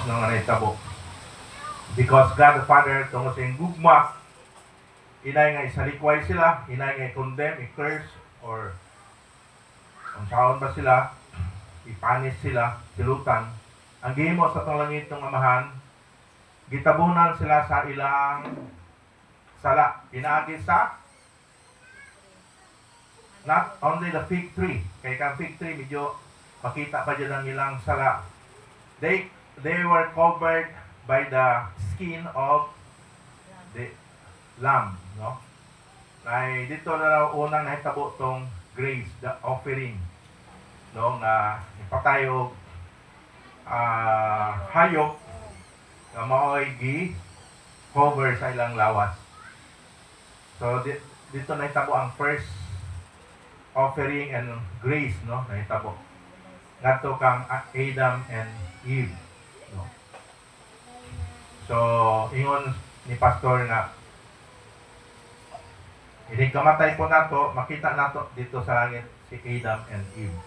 ng nanitabo. Because God the Father, tungo sa gugma, inay nga isalikway sila, inay nga i-condemn, i-curse, or ang saon ba sila, ipanis sila, silutan. Ang gihimo sa langit ng Amahan, gitabunan sila sa ilang sala. Pinaagi sa not only the fig tree. Kaya kang fig tree, medyo makita pa dyan ang ilang sala. They were covered by the skin of the lamb. No? Ay, dito na raw unang nahitabo tong grace, the offering. No? Na ipatayo hayop na mao'y gi-cover sa ilang lawas. So, dito nahitabo ang first offering and grace, no? Nahitabo. Ngadto kang Adam and Eve, no? So, ingon ni pastor nga hindi kamatay po nato, makita nato dito sa langit si Adam and Eve.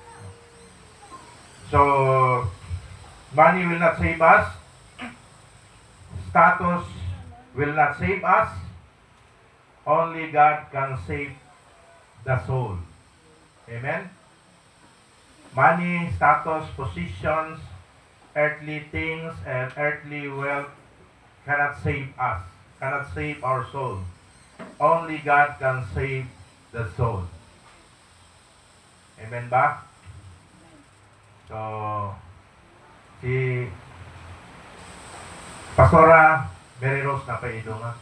So, money will not save us. Status will not save us. Only God can save the soul. Amen? Money, status, positions, earthly things, and earthly wealth cannot save us, cannot save our soul. Only God can save the soul. Amen ba? So, si Pastora Mary Rose napaidunga.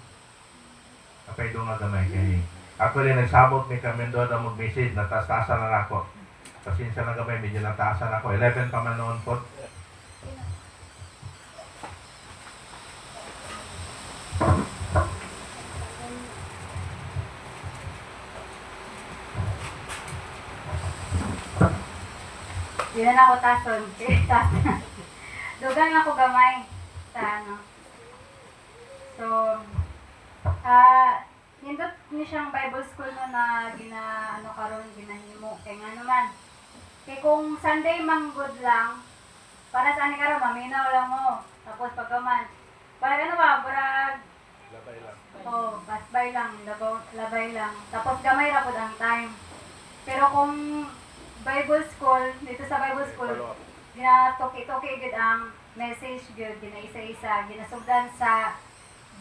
Napaidunga gamay kay actually, nagsabot may kami doon na mag-message, nataas-taasan na ako. Pasensya na gamay, medyo nataasan ako. 11 pa man noon po. Di na ako tason. Dugang ako gamay sa ano. So, nindot ni siyang Bible school no na karon ginahimo kay nga naman. Kay kung Sunday manggod lang, para sa ani karon maminaw lang mo. Tapos pagkaman, para ano ba, brag Labay lang. oh, pasbay lang, labay lang. Tapos gamay ra pud ang time. Pero kung Bible school, dito sa Bible school, ginatoki-toki gid ang message gid, ginaisa-isa, ginasugdan sa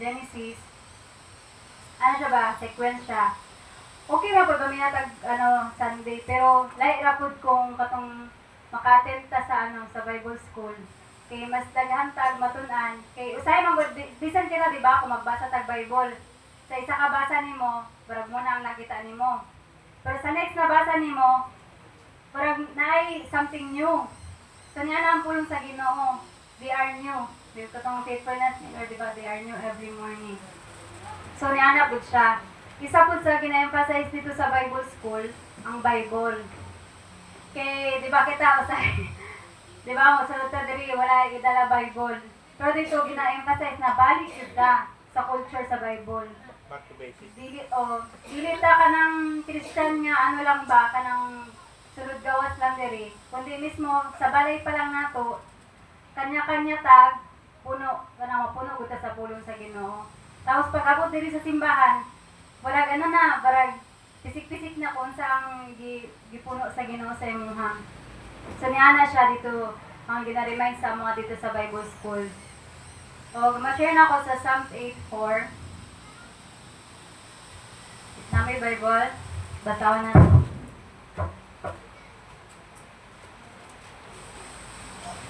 Genesis. Ano siya ba? Sequence siya. Okay ra pud kami natag Sunday, pero lahi ra pud kung katong maka-attend ta sa sa Bible school. Kay mas daghan tag matun-an. Kay usay man gud bisan kira di ba kung magbasa tag Bible. Sa isa ka basa nimo, barag mo na ang nakita nimo. Pero sa next na basa nimo, barag naay something new. So niya na ang pulong sa Ginoo. They are new. Dito katong faithfulness ni Lord, di ba? They are new every morning. So, niana po siya. Isa po sa gina-emphasize dito sa Bible school, ang Bible. Kay, di ba kita, di ba, masunod ta diri, wala idala Bible. Pero dito, gina-emphasize na balik ka sa culture sa Bible. Back to basics. Dili ta ka ng Christian nga, ano lang ba, ka ng sulod gawas lang diri. Kundi mismo, sa balay pa lang nato, kanya-kanya tag, puno, mapuno gud ta sa pulong sa Ginoo. Tapos pag-abot diri sa simbahan, wala na, barag pisik-pisik na kung saang gipuno sa Ginoo sa imuha. So niya na siya dito, ang gina-remind sa mga dito sa Bible School. O, ma-share na ako sa Psalms 8:4. Na may Bible, batawan na to.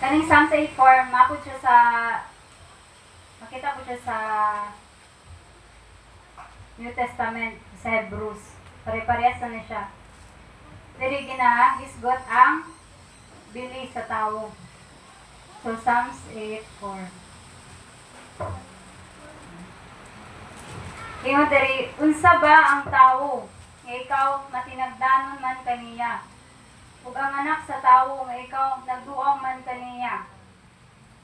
Kaning Psalms 8:4, makita po siya sa New Testament, sa Hebrews. Pare-parehas na siya. Diri ginahisgot ang bili sa tao. So, Psalms 8:4. Ingon diri, unsa ba ang tao? Nga ikaw matinagdanon man kaniya. Ug ang anak sa tao nga ikaw nagduaw man kaniya.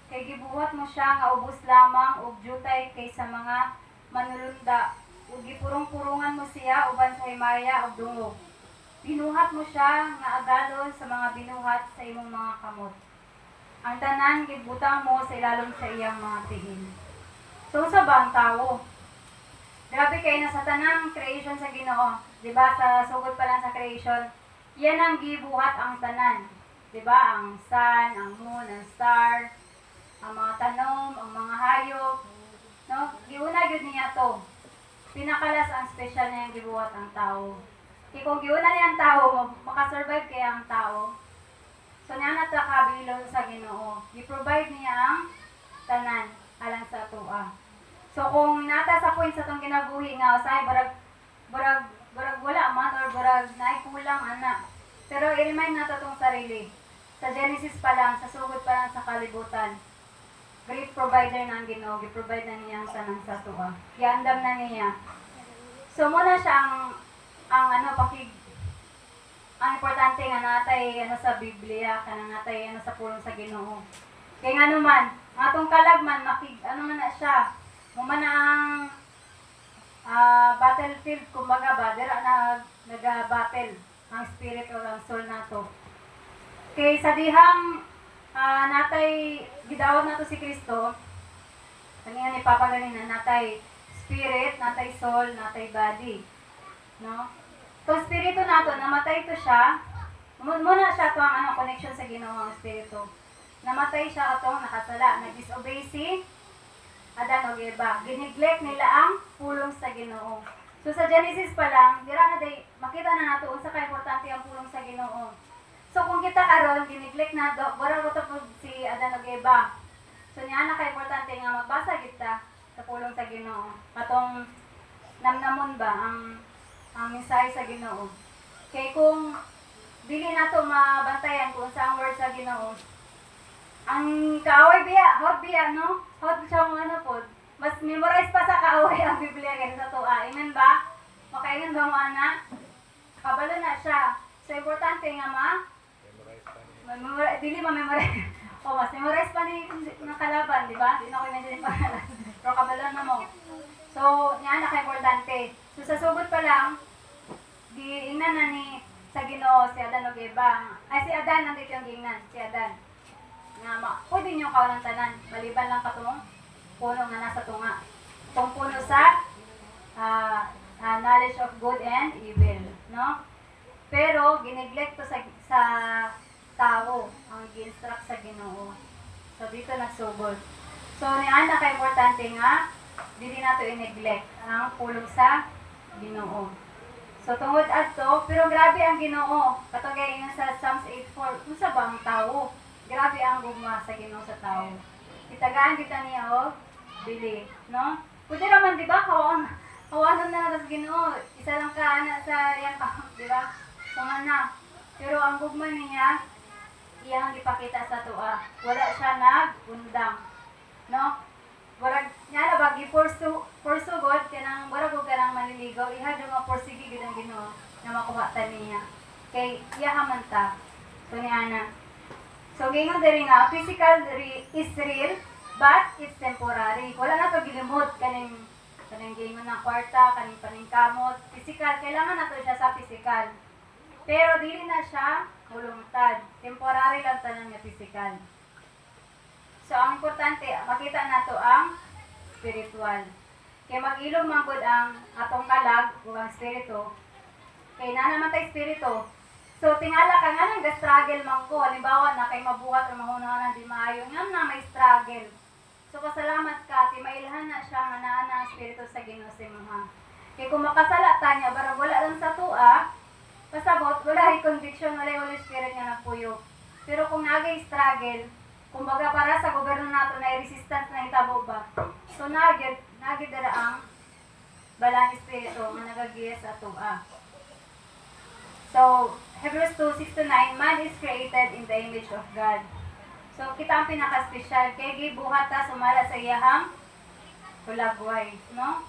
Kay gibuhat mo siya nga ubos lamang og jutay kaysa mga manulunda. Ug gipurong-purungan mo siya uban sa himaya ug dungog. Binuhat mo siya nga agalon sa mga binuhat sa imong mga kamot. ang tanan gibutang mo sa ilalom sa iyang mga tiil. So sa ba ang tao? Grabe kay na sa tanang creation sa Ginoo, 'di ba? Sa sugod pa lang sa creation, yan ang gibuhat ang tanan. 'Di ba? Ang sun, ang moon, ang star, ang mga tanom, ang mga hayop, no? Giuna gyud niya to. Pinakalas ang special niya yung gibuhat ang tao. Kaya kung giuna niya ang tao, makasurvive kaya ang tao. So niya na kabilon sa Ginoo. I-provide niya ang tanan alang sa tuwa. So kung nata sa point sa tong kinabuhi nga usay barag wala man or barag naay kulang ana. Pero i-remind nato tong sarili. Sa Genesis pa lang, sa sugod pa lang sa kalibutan. Great provider na ang Ginoo, gi-provide na niya ang tanan sa tuwa. Giandam na niya. So muna siya ang ang importante nga natay sa Biblia kanang natay sa pulong sa Ginoo. Kay nga naman, atong kalagman man na siya. Mo man ang battlefield kumbaga ba dira naga-battle ang spirit o ang soul nato. Kay sa dihang natay gidawat nato si Kristo, kanina ni Papa ganina natay spirit, natay soul, natay body. No? Kung spirito nato, namatay to siya, muna siya to ang connection sa Ginoo ang spirito. Namatay siya atong nakasala, nag-disobey si Adan o Eva. Gineglect nila ang pulong sa Ginoo. So sa Genesis pa lang, dira na day makita na nato unsa ka importante ang pulong sa Ginoo. So kung kita karon gineglect na do, wala ko to si Adan o Eva. So niya na ka importante nga magbasa kita sa pulong sa Ginoo. Katong namnamon ba ang mensahe sa Ginoo. Kay kung dili nato mabantayan kung sa ang word sa Ginoo, ang kaaway biya, hot biya, no? Hot siya mo po. Mas memorize pa sa kaaway ang Biblia kaysa sa tuwa. Amen ba? Makaingan ba mo, ana? Kabalo na siya. So, importante nga dili ma-memorize. O, mas memorize pa ni ng kalaban, di ba? Di na ko i-mention yung pangalan. Pero kabalo na mo. So, yan na importante. So, sa sugod pa lang, giingnan na ni sa Ginoo si Adan o Eva. Ay, si Adan, nandito yung giingnan. Si Adan. Nga pwede nyo kawalan tanan, maliban lang katong puno nga nasa tunga. Itong puno sa knowledge of good and evil, no? Pero gineglect to sa tao ang gi-instruct sa Ginoo. So dito nagsugod. So niana ka importante nga dili nato i-neglect ang pulong sa Ginoo. So tungod adto, pero grabe ang Ginoo. Katong gaya sa Psalms 8:4, unsa ba ang tao? Grabe ang gugma sa Ginoo sa tao. Itagaan kita niya dili, no? Pwede raman di ba kawanan na sa Ginoo. Isa lang ka ana sa yang di ba? Na. Pero ang gugma niya iyang ipakita sa tuwa. Wala siya nagundang, no? Barag nya na bagi pursugod kanang barag og kanang manliligaw iha do mapursige gid ang Ginoo na makuha ta niya. Kay iya man ta. So ni ana. So, gingon diri nga, physical is real, but it's temporary. Wala na to gilimot kaning gingon ng kwarta, kaning paningkamot. Physical, kailangan na to siya sa physical. Pero dili na siya mulungtad. Temporary lang tanan nga physical. So, ang importante, makita na to ang spiritual. Kaya mag-ilog manggod ang atong kalag o ang spirito. Kaya na naman tayo spirito. So, tingala ka nga nang struggle man ko. Halimbawa na kay mabuhat o mahunahan di maayo. Nga na may struggle. So, pasalamat ka. Mailhan na siya nga naa ang spirito sa Ginoo sa imuha. Kaya kung makasala ta niya, barang wala lang sa tua, pasabot, wala ay conviction, wala yung Holy Spirit nga nagpuyo. Pero kung nagay struggle, kumbaga para sa gobyerno nato na resistance na hitabo ba? So, nagid dara ang balang espiritu nga nagagiya sa tua. So, Hebrews 2:6-9, man is created in the image of God. So, kita ang pinaka-special. Kaya gibuhat ta sumala sa iyahang kulagway, no?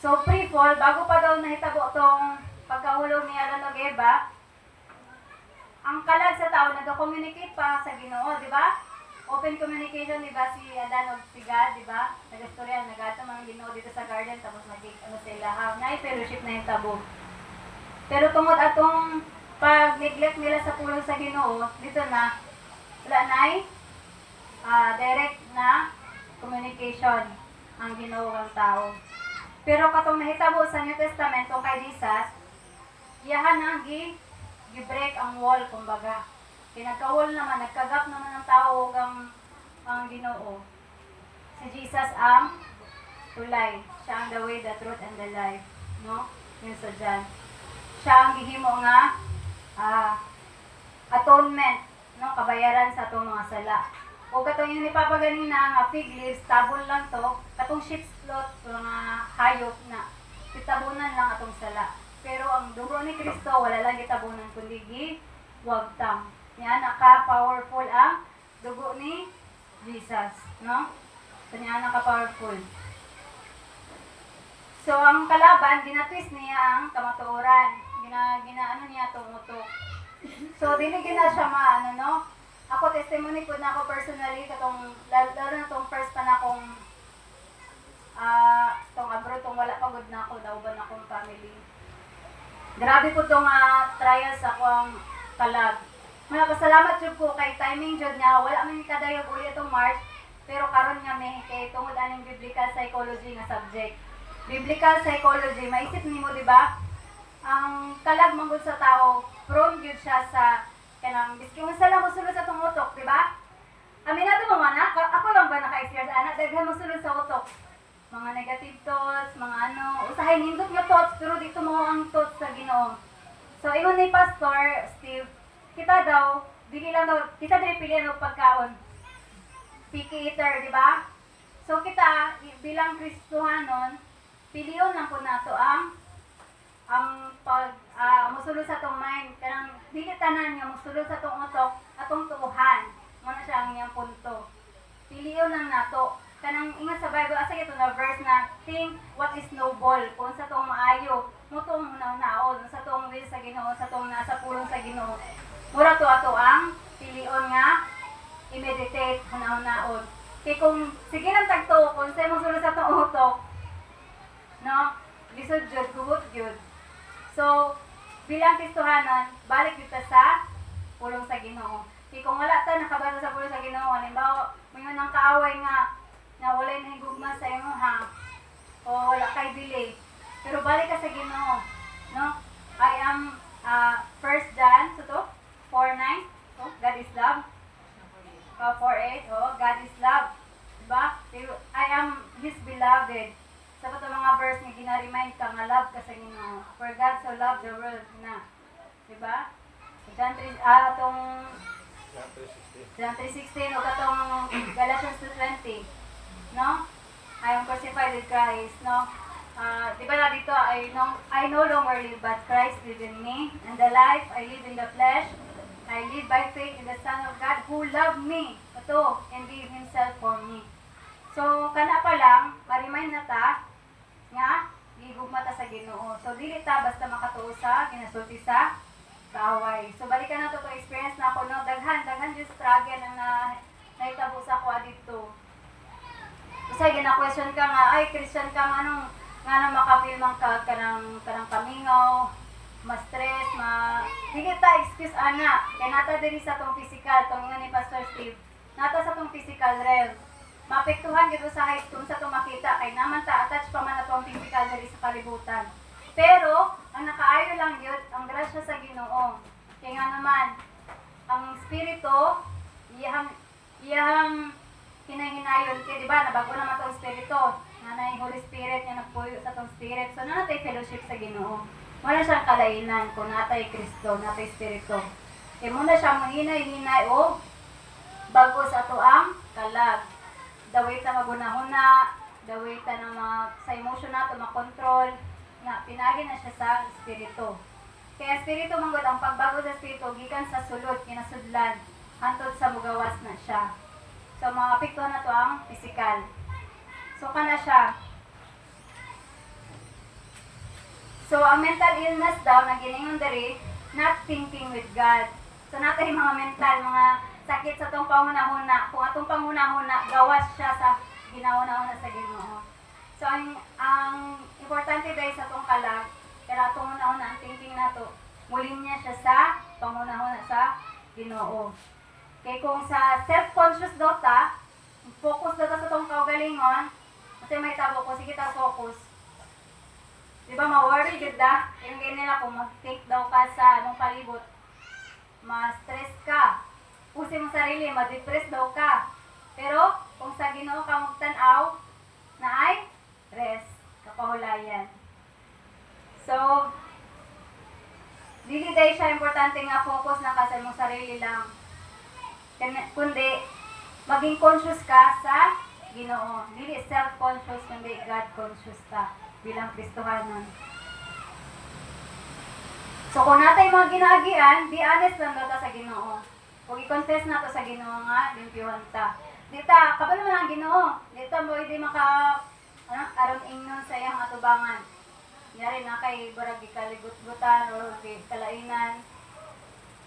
So, pre-fall, bago pa daw nahitabo tong pagkahulog ni Adan o Eva, ang kalag sa tao nag-communicate pa sa Ginoo, di ba? Open communication, di ba, si Adan o si God, di ba? Nag-istorya, nag-ato mga Ginoo dito sa garden, tapos sila, na-fellowship na yung tabo. Pero tungod atong pag-neglect nila sa pulong sa Ginoo, dito na, wala na'y direct na communication ang Ginoo kang tao. Pero katong nahitabo sa New Testament tong kay Jesus, iyahan ang gi-break ang wall kumbaga. Pinagka-wall naman, nagkagap naman ang tao ang Ginoo. Si Jesus ang tulay. Siya ang the way, the truth, and the life. No? Yun sa John. Siya ang gihimo nga atonement, no? Kabayaran sa atong mga sala. O katong yung ipapaganina nga fig leaves, tabon lang to, katong sheep's cloth, mga hayop na, itabunan lang atong sala. Pero ang dugo ni Kristo, wala lang itabunan, kundi giwagtang. Yan, naka-powerful ang dugo ni Jesus, no? So, yan, naka-powerful. So, ang kalaban, ginatwist niya ang kamatuoran. Ginaano niya itong utok. So, dinigyan na siya maano, no? Ako, testimony ko na ako personally, katong, lalo na itong first pa na akong, itong abroad, itong wala pagod na ako, nauban akong family. Grabe po itong trials ako ang kalag. Mga pasalamat jud ko kay timing jud niya, wala man kadayog uli itong March, pero karon nga may kay tungod aning biblical psychology nga subject. Biblical psychology, maisip nimo di ba? Ang kalag manggod sa tao, prone gyud siya sa kanang biski unsa lang mosulod sa tong utok, di ba? Aminado mo man ako lang ba naka-experience ana daghan mosulod sa utok. Mga negative thoughts, mga ano, usahay nindot nga thoughts pero dito mo ang thoughts sa Ginoo. So ingon ni Pastor Steve, kita daw dili lang daw kita dili pilihan og pagkaon. Picky eater, di ba? So kita bilang Kristohanon, piliyon lang po nato ang pag mosulod sa tong mind kanang dili tanan nga mosulod sa tong utok atong tuuhan mo na siya ang iyang punto. Piliyon lang nato kanang ingat sa Bible asa ito na verse na think what is noble kung sa tong maayo mo tong naon sa tong will sa Ginoo sa tong nasa pulong sa Ginoo mura to ato ang piliyon nga i-meditate hunaon kay kung sige lang tagto kung sa mosulod sa tong utok no lisod jud guhot jud. So, bilang Kristohanan, balik dito sa pulong sa Ginoo. Kaya kung wala ta nakabasa sa pulong sa Ginoo, halimbawa, mayroon ng kaaway nga na wala na higugma sa imo ha, o wala kay dili. Pero balik ka sa Ginoo. No? I am 1 John, so to, 4:9, so, God is love. 4:8, God is love. Diba? Pero I am His beloved. Sa ito mga verse nga gina-remind ka nga love ka sa Ginoo. For God so loved the world na. Diba? John 3, John 3:16 o katong Galatians 2:20. No? I am crucified with Christ. No? Diba na dito, I no longer live but Christ lives in me. And the life I live in the flesh, I live by faith in the Son of God who loved me. Ito, and gave Himself for me. So, kana pa lang, ma-remind na ta, nga, gigugma ta sa Ginoo. So, dili ta basta makatuo sa, ginasulti sa kaaway. So, balikan na to experience na ako, no? Daghan yung struggle na naitabo sa ako dito. Kasi, gina-question ka nga, ay, Christian ka nga, anong, nga nang makafeel man ka, kanang kamingaw, ma-stress, dili ta excuse, ana. Kaya nata diri sa tong physical, tong nga ni Pastor Steve, nata sa tong physical realm. Mapektuhan dito sa height kung sa itong makita kay naman ta attach pa man itong physical diri sa kalibutan. Pero, ang nakaayo lang yun, ang grasya sa Ginoo. Kaya nga naman, ang Espiritu, iyang hinahinayon. Kaya diba, nabago naman itong Espiritu. Nga na yung Holy Spirit, yung nagpuyo sa itong Spirit. So, natay fellowship sa Ginoo. Wala siyang kalainan kung natay Kristo, natay Espiritu. Kaya muna siya mahinay-hinay o bago sa ito ang kalag. Daway ta magunahuna, daway ta na sa emotion nato makontrol, na pinagi na siya sa Espiritu. Kaya Espiritu manggod ang pagbago sa Espiritu gikan sa sulod kinasudlan hantod sa mugawas na siya. So mga apekto na to ang physical. So kana siya. So ang mental illness daw na giningon diri, not thinking with God. So natay mga mental, mga sakit sa itong panghuna-huna. Kung atong panghuna-huna, gawas siya sa ginauna-una sa Ginoo. So, ang importante dahil sa itong kalag, kaya itong huna-huna, ang thinking nato, muling niya siya sa panghuna-huna sa Ginoo. Kay kung sa self-conscious daw ta, focus daw ta sa tong kaugalingon, kasi may tabo ko, sige ta focus. Di ba, ma-worry gud da? Yung ganyan nila kung mag-think daw ka sa anong palibot, ma-stress ka, pusin mo sarili, ma-depress daw ka. Pero, kung sa Ginoo ka magtanaw, na ay rest, kapahulayan. So, dili dahil siya importante nga focus na ka sa imong sarili lang. Kundi, maging conscious ka sa Ginoo. Dili self-conscious, kundi God-conscious ka bilang Kristohanon. So, kung natay mga ginaagian, be honest lang daw ta sa Ginoo. Kung i-confess na to sa Ginoo nga, limpyuhan ta. Dita, kabalo man ang Ginoo. Dita mo hindi maka aron ingnon sa iyang atubangan. Yari na kay barag gikaligut-gutan o kalainan.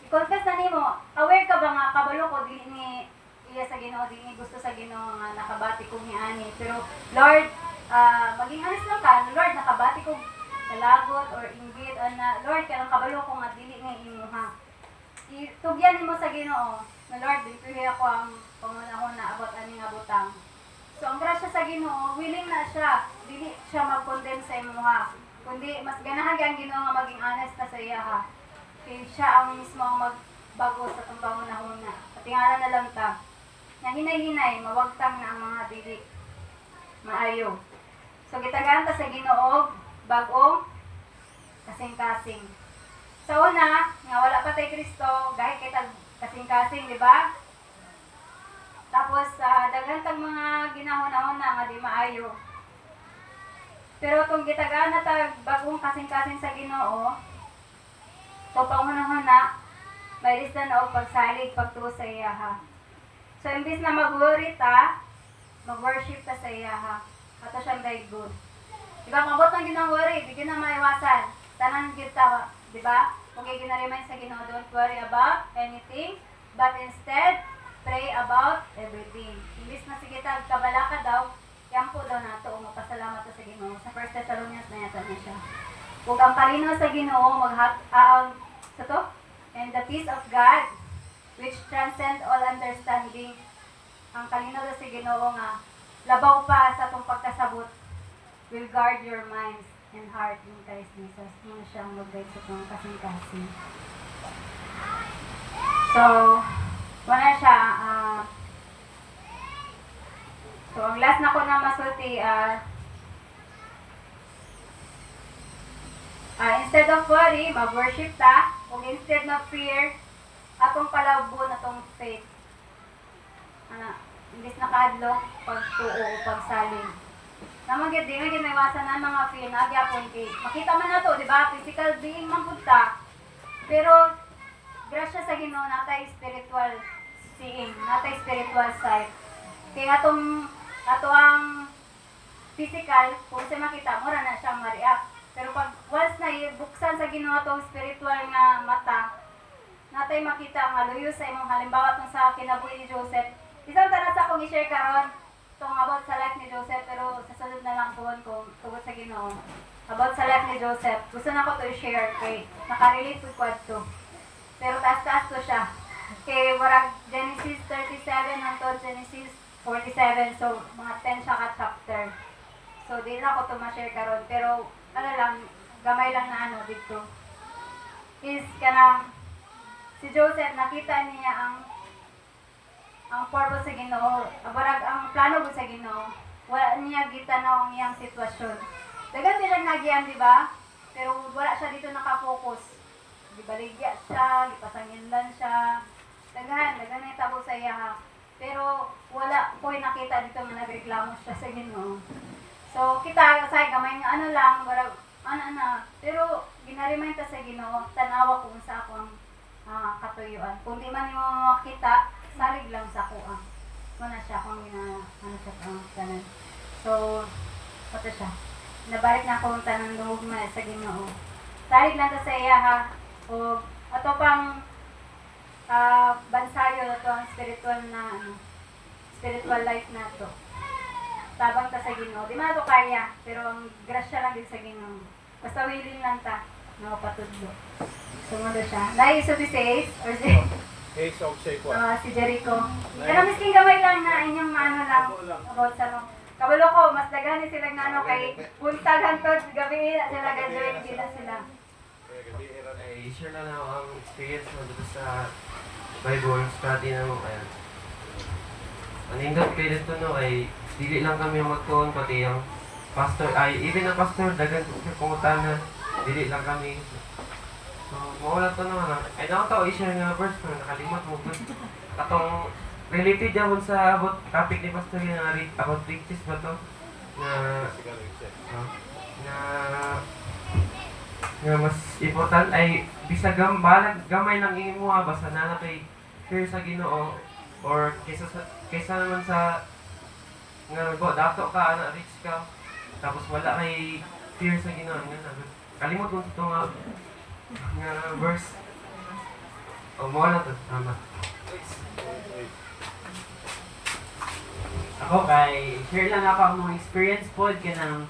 I-confess na nimo. Aware ka ba nga kabalo ko dili ni iya sa Ginoo, dili ni gusto sa Ginoo nga nakabati ko niani. Pero Lord, maging honest lang ka, Lord, nakabati ko kalagot or inggit na Lord, kanang kabalo ko nga dili nga imuha. Itugyan nimo sa Ginoo na Lord, dili ako ang pangunahon na abot ani nga butang. So ang grasya sa Ginoo, willing na siya, dili siya mag-condemn sa imuha. Kundi mas ganahan kay ang Ginoo nga maging honest na sa iya ha. Kaya siya ang mismo ang magbago sa itong pangunahon na. Patingala na lang ta. Na hinay-hinay, mawagtang na ang mga dili maayo. So gitagaan ta sa Ginoo, bagong kasing-kasing. Sa una, nga wala pa tay Kristo, gahit kita kasing-kasing, di ba? Tapos, daghan tag mga ginahon-ahon na nga di maayo. Pero kung gitagaan na tag bagong kasing-kasing sa Ginoo, so pangunahon na, may lista na o pagsalig, pagtuo sa iya ha. So, imbis na mag-worry ta, mag-worship ta sa iya ha. Ato siyang good. Diba, kung abot ng ginang worry, di na maiwasan. Tanan kita, di ba? Kung ginaremind sa Ginoo, don't worry about anything, but instead, pray about everything. Imbis na sige tag kabala ka daw, yan po daw nato, magpasalamat sa Ginoo. Sa 1 Thessalonians na yata na siya. Huwag ang palinaw sa Ginoo, sa to? And the peace of God, which transcend all understanding, ang kalinaw sa Ginoo nga, labaw pa sa itong pagkasabot, will guard your minds and heart in Christ Jesus. Muna siyang mag-guide sa itong kasing-kasing. So, wala siya, so ang last na ko na masulti, instead of worry, mag-worship ta, kung instead of fear, atong palabon, atong faith. Imbis na kadlok, pagtuo, pagsaling. Namagid, di nga ginaiwasan na mga fear, nagyapon kay. Makita man na to, di ba? Physical being man punta. Pero, grasya sa Ginoo, natay spiritual seeing, natay spiritual sight. Kaya ato ang physical, kung siya makita, mura na siyang ma-react. Pero pag once na buksan sa Ginoo atong spiritual nga mata, natay makita nga luyo sa imong halimbawa tong sa kinabuhi ni Joseph. Isang tanas akong i-share karon tong about sa life ni Joseph, pero sa sunod na lang puhon ko tungod sa Ginoo. About sa life ni Joseph, gusto na ko to i-share kay nakarelate ko quad to. Pero taas-taas to siya. Kay warag Genesis 37 hangtod Genesis 47, so mga 10 siya ka chapter. So di na ko to ma-share karon, pero ano lang, gamay lang na ano dito. Is kanang si Joseph, nakita niya ang purpose sa Ginoo, barag ang plano ko sa Ginoo, wala niya gitanaw ang iyang sitwasyon. Dagan siya nagyan, di ba? Pero wala siya dito nakafocus. Gibaligya siya, gipasanginlan siya. Dagan na itabo sa iya. Pero wala ko'y nakita dito nga nagreklamo siya sa Ginoo. So kita sa gamay nga ano lang, barag ana. Pero ginaremind ta sa Ginoo, tanawa kung sa akong katuyuan. Kung di man mo makita, salig lang sa kuha. Muna siya kung tanan. So, ito siya. Nabalik na akong tanang loob mo sa Ginoo. Salig lang ta sa iya ha. O, ito pang bansayo na to, ang spiritual na spiritual life na to. Tabang ta sa Ginoo. Di man ito kaya, pero ang grasya lang din sa Ginoo. Basta willing lang ta. Nakapatudlo. Sumunod siya. Lai, so this says, or Ace of Sequoia. Si Jericho. Pero misking gamay lang na inyong maano lang about sa ano. Kabalo ko, mas daghan ni sila nga ano kay buntag hantod gabi na sila gajoin din na sila. Ay, share lang ako ang experience mo dito sa Bible study na mo. Ayan. Ang indot kayo dito no ay dili lang kami magtuon pati yung pastor ay even ang pastor dagan sa pangutana dili lang kami. So, mawala to naman ay nakatawa i-share nga verse pero nakalimot mo po. Katong related yan sa about topic ni pastor yung about riches ba to? Na nga mas important ay bisag gamay lang imo basta na kay fear sa Ginoo or kaysa naman sa nga go dato ka ana rich ka tapos wala kay fear sa Ginoo nga kalimot mo ito nga verse o mo na to tama Ako kay share lang ako ang mga experience pod kanang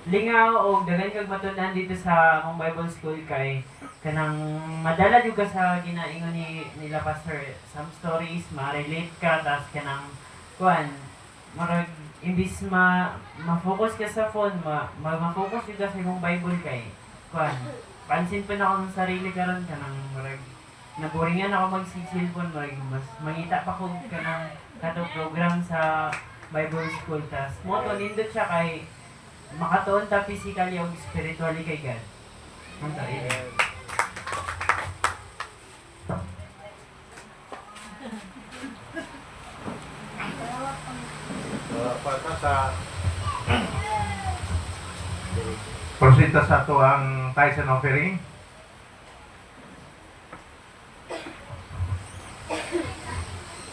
lingaw o daghan kag matunan dito sa akong Bible school kay kanang madala jud ka sa ginaingon nila pastor some stories ma-relate ka tas kanang kuan marag imbis ma-focus ka sa phone ma-focus jud ka sa imong Bible kay kuan pansin pa na ako ng sarili karon kanang marag naboringan ako mag-cellphone marag mas mangita pa ko kanang katong program sa Bible school tas mo to nindot siya kay makatuon ta physically o spiritually kay God. Unta ini. Para sa prosita sa to ang tithes and offering.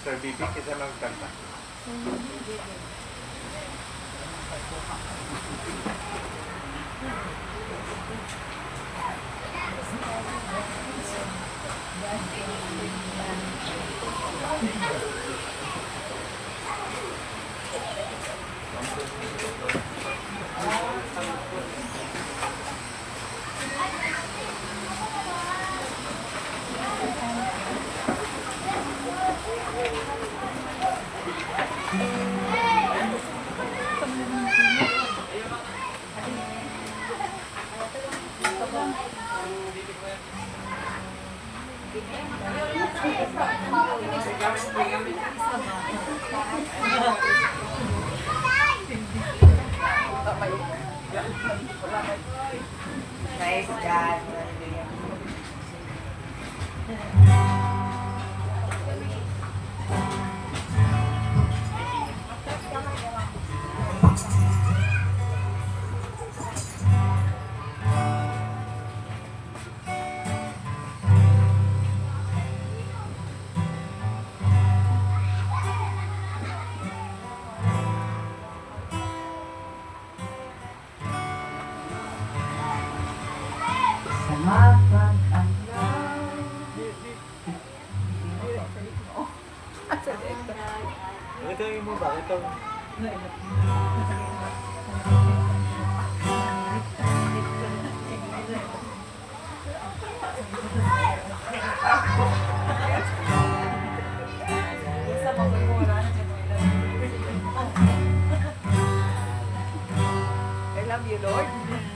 Sir Bibi, kita magkanta. Praise God. Sa mapag-alaw. Ito yung mo ba? Ito. I love you, Lord.